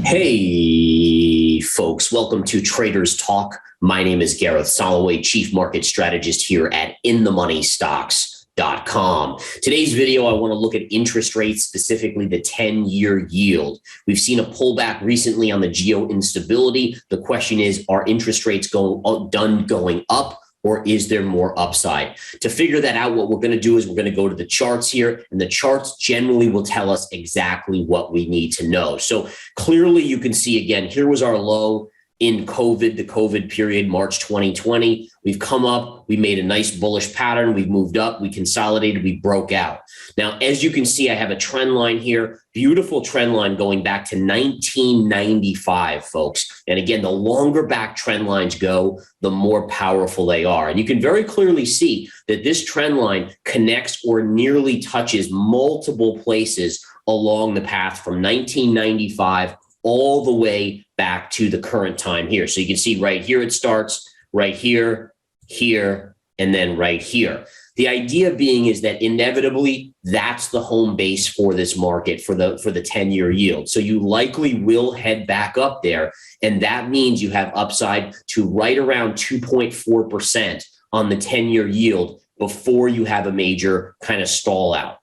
Hey, folks, welcome to Traders Talk. My name is Gareth Soloway, Chief Market Strategist here at InTheMoneyStocks.com. Today's video, I want to look at interest rates, specifically the 10-year yield. We've seen a pullback recently on the geo instability. The question is, are interest rates done going up? Or is there more upside? To figure that out, what we're going to do is we're going to go to the charts here, and the charts generally will tell us exactly what we need to know. So clearly you can see, again, here was our low in COVID, the COVID period, March 2020. We've come up, we made a nice bullish pattern, we've moved up, we consolidated, we broke out. Now, as you can see, I have a trend line here, beautiful trend line going back to 1995, folks. And again, the longer back trend lines go, the more powerful they are. And you can very clearly see that this trend line connects or nearly touches multiple places along the path from 1995 all the way back to the current time here. So you can see right here, it starts right here, here, and then right here. The idea being is that inevitably that's the home base for this market for the 10-year yield. So you likely will head back up there. And that means you have upside to right around 2.4% on the 10-year yield before you have a major kind of stall out.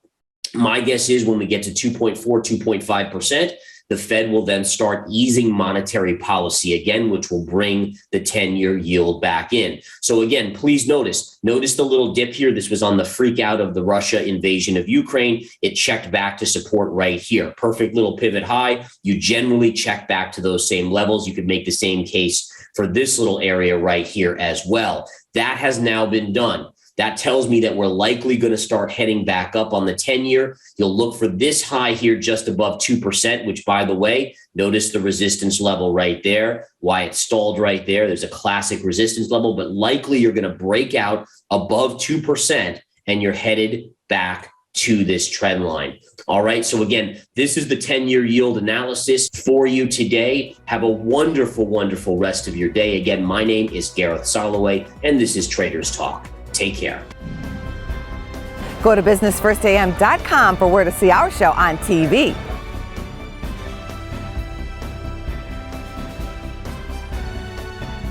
My guess is when we get to 2.4, 2.5%, the Fed will then start easing monetary policy again, which will bring the 10-year yield back in. So again, please notice the little dip here. This was on the freak out of the Russia invasion of Ukraine. It checked back to support right here. Perfect little pivot high. You generally check back to those same levels. You could make the same case for this little area right here as well. That has now been done. That tells me that we're likely going to start heading back up on the 10-year. You'll look for this high here just above 2%, which, by the way, notice the resistance level right there, why it stalled right there. There's a classic resistance level, but likely you're going to break out above 2% and you're headed back to this trend line. All right. So again, this is the 10-year yield analysis for you today. Have a wonderful, wonderful rest of your day. Again, my name is Gareth Soloway, and this is Traders Talk. Take care. Go to businessfirstam.com for where to see our show on TV.